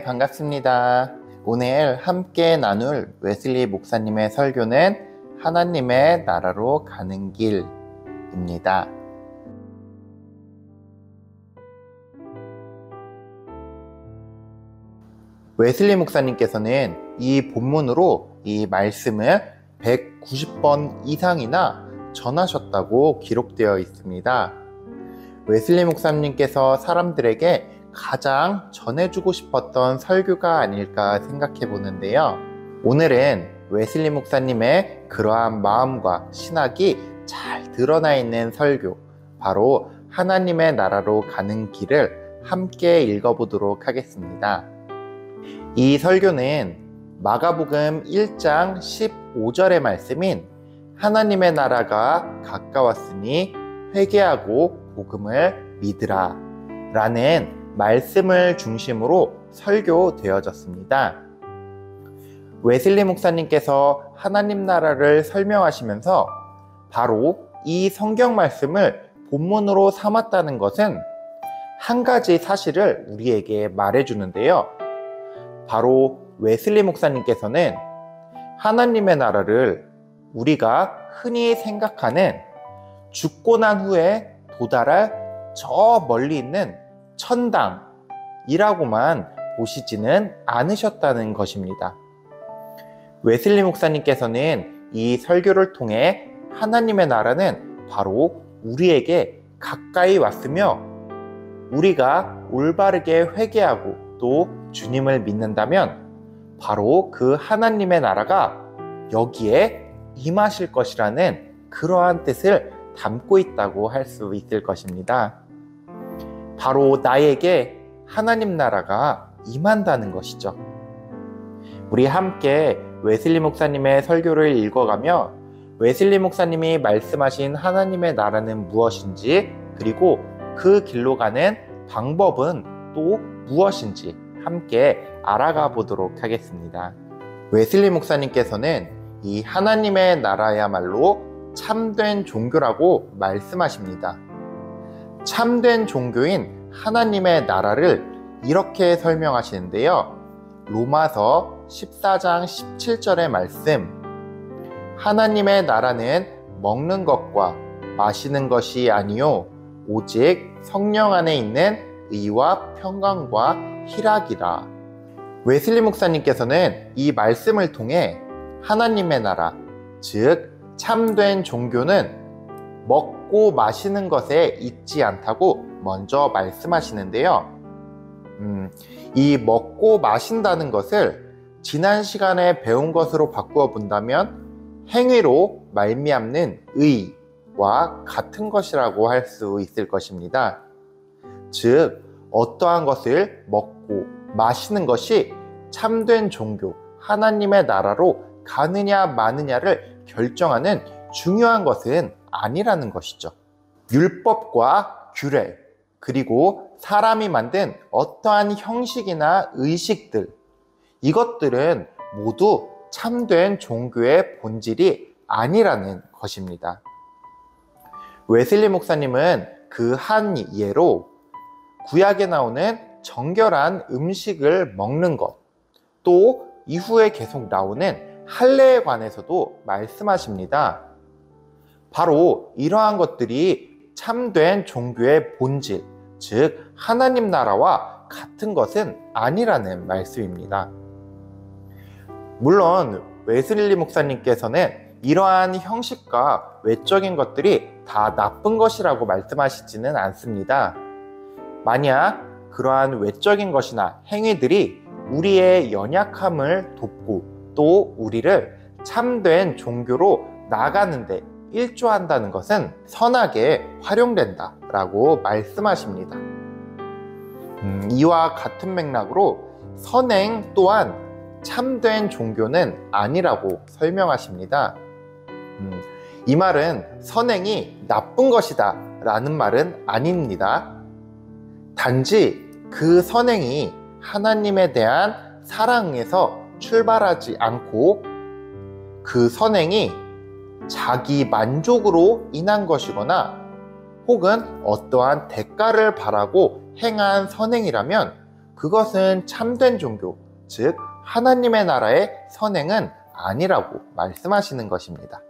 반갑습니다. 오늘 함께 나눌 웨슬리 목사님의 설교는 하나님의 나라로 가는 길입니다. 웨슬리 목사님께서는 이 본문으로 이 말씀을 190번 이상이나 전하셨다고 기록되어 있습니다. 웨슬리 목사님께서 사람들에게 가장 전해주고 싶었던 설교가 아닐까 생각해 보는데요. 오늘은 웨슬리 목사님의 그러한 마음과 신학이 잘 드러나 있는 설교, 바로 하나님의 나라로 가는 길을 함께 읽어보도록 하겠습니다. 이 설교는 마가복음 1장 15절의 말씀인 하나님의 나라가 가까웠으니 회개하고 복음을 믿으라 라는 말씀을 중심으로 설교되어졌습니다. 웨슬리 목사님께서 하나님 나라를 설명하시면서 바로 이 성경 말씀을 본문으로 삼았다는 것은 한 가지 사실을 우리에게 말해주는데요. 바로 웨슬리 목사님께서는 하나님의 나라를 우리가 흔히 생각하는 죽고 난 후에 도달할 저 멀리 있는 천당이라고만 보시지는 않으셨다는 것입니다. 웨슬리 목사님께서는 이 설교를 통해 하나님의 나라는 바로 우리에게 가까이 왔으며 우리가 올바르게 회개하고 또 주님을 믿는다면 바로 그 하나님의 나라가 여기에 임하실 것이라는 그러한 뜻을 담고 있다고 할 수 있을 것입니다. 바로 나에게 하나님 나라가 임한다는 것이죠. 우리 함께 웨슬리 목사님의 설교를 읽어가며 웨슬리 목사님이 말씀하신 하나님의 나라는 무엇인지, 그리고 그 길로 가는 방법은 또 무엇인지 함께 알아가 보도록 하겠습니다. 웨슬리 목사님께서는 이 하나님의 나라야말로 참된 종교라고 말씀하십니다. 참된 종교인 하나님의 나라를 이렇게 설명하시는데요. 로마서 14장 17절의 말씀, 하나님의 나라는 먹는 것과 마시는 것이 아니요 오직 성령 안에 있는 의와 평강과 희락이라. 웨슬리 목사님께서는 이 말씀을 통해 하나님의 나라, 즉 참된 종교는 먹고 마시는 것에 있지 않다고 먼저 말씀하시는데요. 이 먹고 마신다는 것을 지난 시간에 배운 것으로 바꾸어 본다면 행위로 말미암는 의와 같은 것이라고 할 수 있을 것입니다. 즉 어떠한 것을 먹고 마시는 것이 참된 종교, 하나님의 나라로 가느냐 마느냐를 결정하는 중요한 것은 아니라는 것이죠. 율법과 규례, 그리고 사람이 만든 어떠한 형식이나 의식들, 이것들은 모두 참된 종교의 본질이 아니라는 것입니다. 웨슬리 목사님은 그 한 예로 구약에 나오는 정결한 음식을 먹는 것, 또 이후에 계속 나오는 할례에 관해서도 말씀하십니다. 바로 이러한 것들이 참된 종교의 본질, 즉 하나님 나라와 같은 것은 아니라는 말씀입니다. 물론 웨슬리 목사님께서는 이러한 형식과 외적인 것들이 다 나쁜 것이라고 말씀하시지는 않습니다. 만약 그러한 외적인 것이나 행위들이 우리의 연약함을 돕고 또 우리를 참된 종교로 나가는데 일조한다는 것은 선하게 활용된다 라고 말씀하십니다. 이와 같은 맥락으로 선행 또한 참된 종교는 아니라고 설명하십니다. 이 말은 선행이 나쁜 것이다 라는 말은 아닙니다. 단지 그 선행이 하나님에 대한 사랑에서 출발하지 않고 그 선행이 자기 만족으로 인한 것이거나 혹은 어떠한 대가를 바라고 행한 선행이라면 그것은 참된 종교, 즉 하나님의 나라의 선행은 아니라고 말씀하시는 것입니다.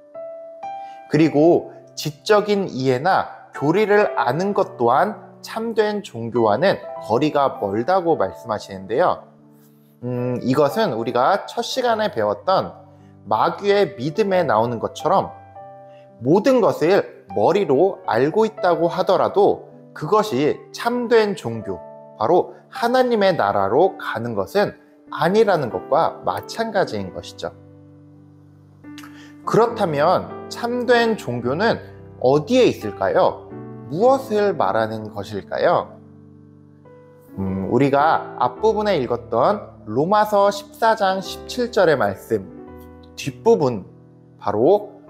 그리고 지적인 이해나 교리를 아는 것 또한 참된 종교와는 거리가 멀다고 말씀하시는데요. 이것은 우리가 첫 시간에 배웠던 마귀의 믿음에 나오는 것처럼 모든 것을 머리로 알고 있다고 하더라도 그것이 참된 종교, 바로 하나님의 나라로 가는 것은 아니라는 것과 마찬가지인 것이죠. 그렇다면 참된 종교는 어디에 있을까요? 무엇을 말하는 것일까요? 우리가 앞부분에 읽었던 로마서 14장 17절의 말씀 뒷부분, 바로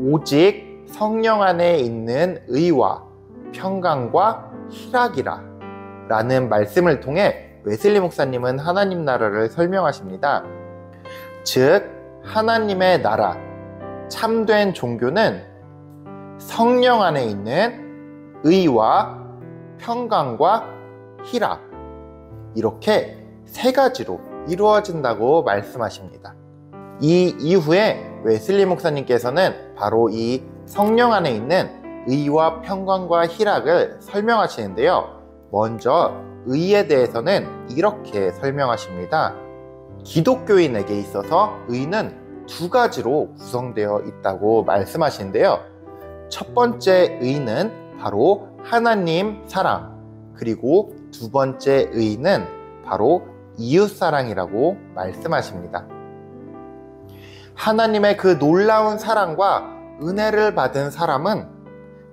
오직 성령 안에 있는 의와 평강과 희락이라 라는 말씀을 통해 웨슬리 목사님은 하나님 나라를 설명하십니다. 즉 하나님의 나라, 참된 종교는 성령 안에 있는 의와 평강과 희락, 이렇게 세 가지로 이루어진다고 말씀하십니다. 이 이후에 웨슬리 목사님께서는 바로 이 성령 안에 있는 의와 평강과 희락을 설명하시는데요. 먼저 의에 대해서는 이렇게 설명하십니다. 기독교인에게 있어서 의는 두 가지로 구성되어 있다고 말씀하시는데요. 첫 번째 의는 바로 하나님 사랑, 그리고 두 번째 의는 바로 이웃사랑이라고 말씀하십니다. 하나님의 그 놀라운 사랑과 은혜를 받은 사람은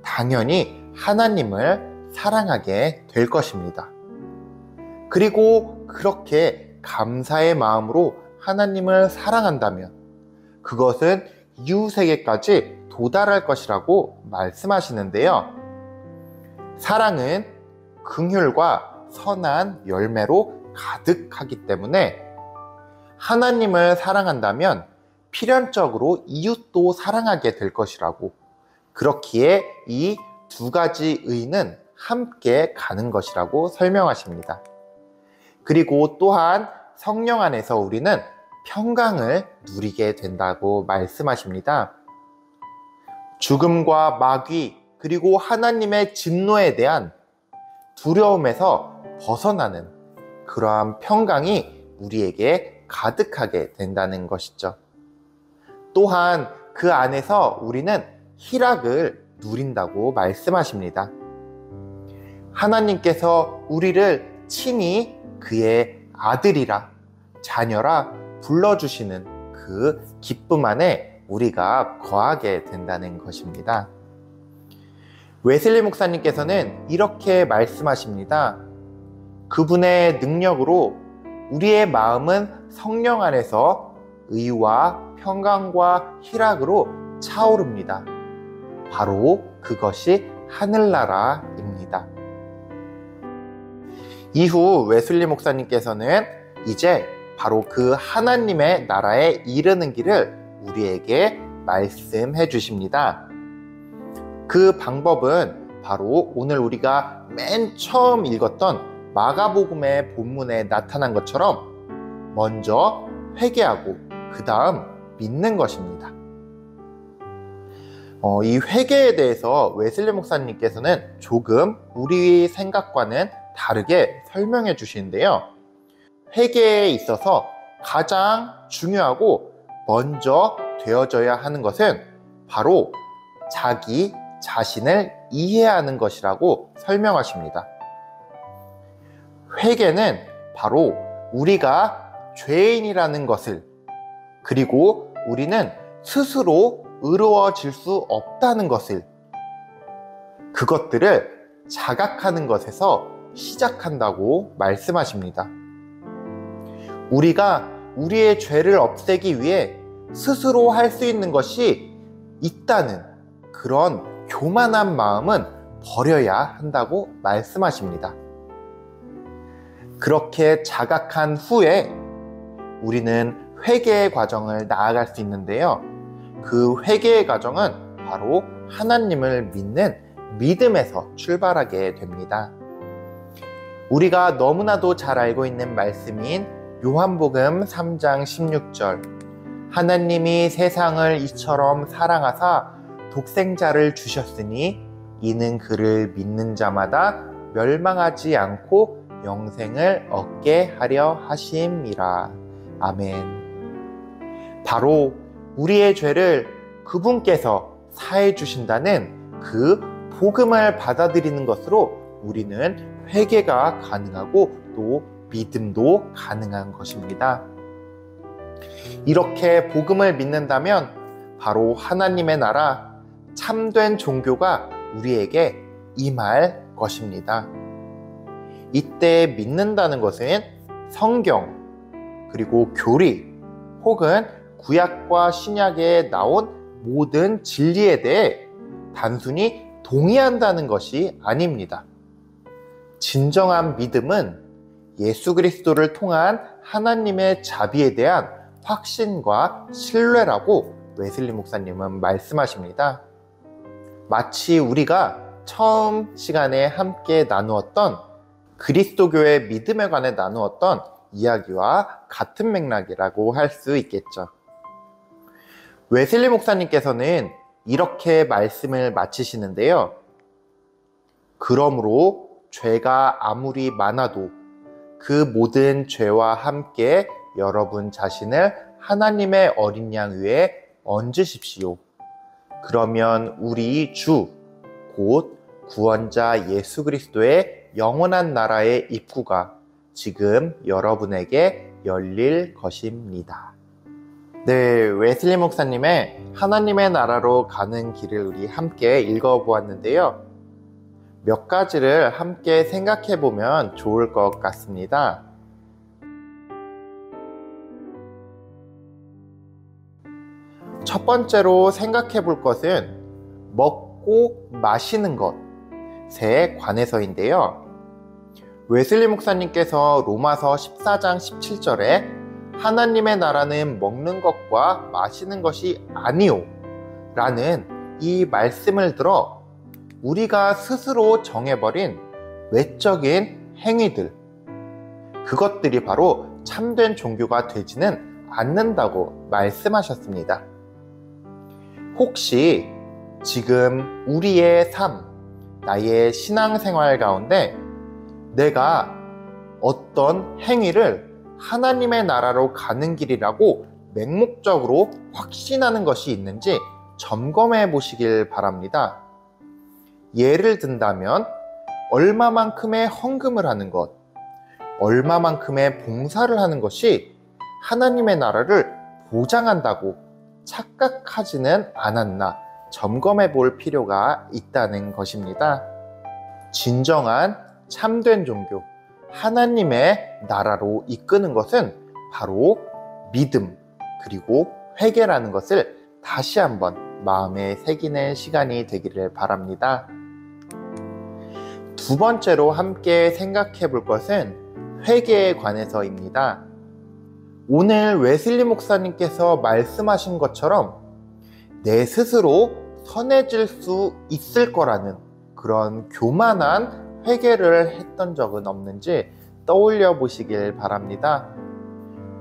당연히 하나님을 사랑하게 될 것입니다. 그리고 그렇게 감사의 마음으로 하나님을 사랑한다면 그것은 이웃에게까지 도달할 것이라고 말씀하시는데요. 사랑은 긍휼과 선한 열매로 가득하기 때문에 하나님을 사랑한다면 필연적으로 이웃도 사랑하게 될 것이라고, 그렇기에 이 두 가지 의는 함께 가는 것이라고 설명하십니다. 그리고 또한 성령 안에서 우리는 평강을 누리게 된다고 말씀하십니다. 죽음과 마귀, 그리고 하나님의 진노에 대한 두려움에서 벗어나는 그러한 평강이 우리에게 가득하게 된다는 것이죠. 또한 그 안에서 우리는 희락을 누린다고 말씀하십니다. 하나님께서 우리를 친히 그의 아들이라, 자녀라 불러주시는 그 기쁨 안에 우리가 거하게 된다는 것입니다. 웨슬리 목사님께서는 이렇게 말씀하십니다. 그분의 능력으로 우리의 마음은 성령 안에서 의와 평강과 희락으로 차오릅니다. 바로 그것이 하늘나라입니다. 이후 웨슬리 목사님께서는 이제 바로 그 하나님의 나라에 이르는 길을 우리에게 말씀해 주십니다. 그 방법은 바로 오늘 우리가 맨 처음 읽었던 마가복음의 본문에 나타난 것처럼 먼저 회개하고 그 다음 믿는 것입니다. 이 회개에 대해서 웨슬리 목사님께서는 조금 우리 생각과는 다르게 설명해 주시는데요. 회개에 있어서 가장 중요하고 먼저 되어져야 하는 것은 바로 자기 자신을 이해하는 것이라고 설명하십니다. 회개는 바로 우리가 죄인이라는 것을, 그리고 우리는 스스로 의로워질 수 없다는 것을, 그것들을 자각하는 것에서 시작한다고 말씀하십니다. 우리가 우리의 죄를 없애기 위해 스스로 할 수 있는 것이 있다는 그런 교만한 마음은 버려야 한다고 말씀하십니다. 그렇게 자각한 후에 우리는 회개의 과정을 나아갈 수 있는데요. 그 회개의 과정은 바로 하나님을 믿는 믿음에서 출발하게 됩니다. 우리가 너무나도 잘 알고 있는 말씀인 요한복음 3장 16절, 하나님이 세상을 이처럼 사랑하사 독생자를 주셨으니 이는 그를 믿는 자마다 멸망하지 않고 영생을 얻게 하려 하심이라. 아멘. 바로 우리의 죄를 그분께서 사해 주신다는 그 복음을 받아들이는 것으로 우리는 회개가 가능하고 또 믿음도 가능한 것입니다. 이렇게 복음을 믿는다면 바로 하나님의 나라, 참된 종교가 우리에게 임할 것입니다. 이때 믿는다는 것은 성경, 그리고 교리, 혹은 구약과 신약에 나온 모든 진리에 대해 단순히 동의한다는 것이 아닙니다. 진정한 믿음은 예수 그리스도를 통한 하나님의 자비에 대한 확신과 신뢰라고 웨슬리 목사님은 말씀하십니다. 마치 우리가 처음 시간에 함께 나누었던 그리스도교의 믿음에 관해 나누었던 이야기와 같은 맥락이라고 할 수 있겠죠. 웨슬리 목사님께서는 이렇게 말씀을 마치시는데요. 그러므로 죄가 아무리 많아도 그 모든 죄와 함께 여러분 자신을 하나님의 어린 양 위에 얹으십시오. 그러면 우리 주, 곧 구원자 예수 그리스도의 영원한 나라의 입구가 지금 여러분에게 열릴 것입니다. 네, 웨슬리 목사님의 하나님의 나라로 가는 길을 우리 함께 읽어보았는데요. 몇 가지를 함께 생각해 보면 좋을 것 같습니다. 첫 번째로 생각해 볼 것은 먹고 마시는 것에 관해서인데요. 웨슬리 목사님께서 로마서 14장 17절에 하나님의 나라는 먹는 것과 마시는 것이 아니오 라는 이 말씀을 들어 우리가 스스로 정해버린 외적인 행위들, 그것들이 바로 참된 종교가 되지는 않는다고 말씀하셨습니다. 혹시 지금 우리의 삶, 나의 신앙생활 가운데 내가 어떤 행위를 하나님의 나라로 가는 길이라고 맹목적으로 확신하는 것이 있는지 점검해 보시길 바랍니다. 예를 든다면 얼마만큼의 헌금을 하는 것, 얼마만큼의 봉사를 하는 것이 하나님의 나라를 보장한다고 착각하지는 않았나 점검해 볼 필요가 있다는 것입니다. 진정한 참된 종교, 하나님의 나라로 이끄는 것은 바로 믿음, 그리고 회개라는 것을 다시 한번 마음에 새기는 시간이 되기를 바랍니다. 두 번째로 함께 생각해 볼 것은 회개에 관해서입니다. 오늘 웨슬리 목사님께서 말씀하신 것처럼 내 스스로 선해질 수 있을 거라는 그런 교만한 회개를 했던 적은 없는지 떠올려 보시길 바랍니다.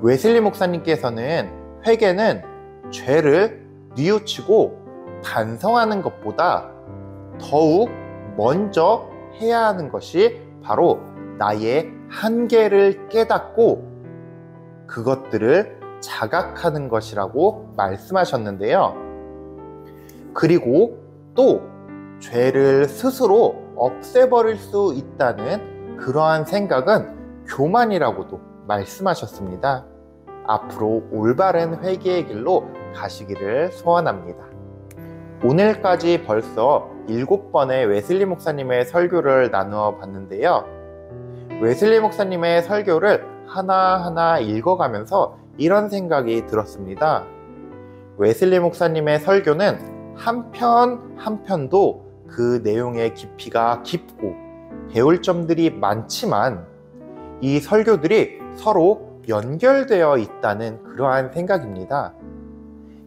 웨슬리 목사님께서는 회개는 죄를 뉘우치고 반성하는 것보다 더욱 먼저 해야 하는 것이 바로 나의 한계를 깨닫고 그것들을 자각하는 것이라고 말씀하셨는데요. 그리고 또 죄를 스스로 없애버릴 수 있다는 그러한 생각은 교만이라고도 말씀하셨습니다. 앞으로 올바른 회개의 길로 가시기를 소원합니다. 오늘까지 벌써 7번의 웨슬리 목사님의 설교를 나누어 봤는데요. 웨슬리 목사님의 설교를 하나하나 읽어가면서 이런 생각이 들었습니다. 웨슬리 목사님의 설교는 한 편 한 편도 그 내용의 깊이가 깊고 배울 점들이 많지만 이 설교들이 서로 연결되어 있다는 그러한 생각입니다.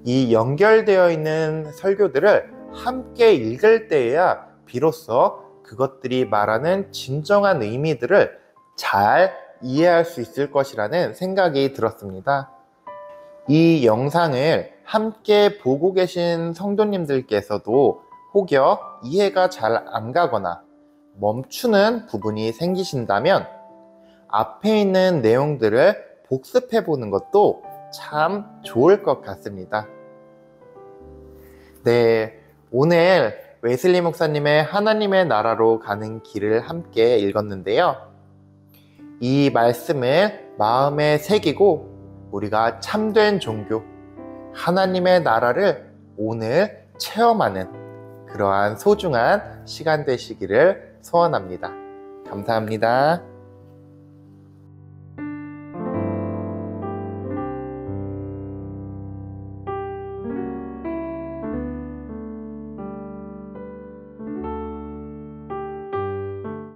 이 연결되어 있는 설교들을 함께 읽을 때에야 비로소 그것들이 말하는 진정한 의미들을 잘 이해할 수 있을 것이라는 생각이 들었습니다. 이 영상을 함께 보고 계신 성도님들께서도 혹여 이해가 잘 안 가거나 멈추는 부분이 생기신다면 앞에 있는 내용들을 복습해 보는 것도 참 좋을 것 같습니다. 네, 오늘 웨슬리 목사님의 하나님의 나라로 가는 길을 함께 읽었는데요. 이 말씀을 마음에 새기고 우리가 참된 종교, 하나님의 나라를 오늘 체험하는 그러한 소중한 시간 되시기를 소원합니다. 감사합니다.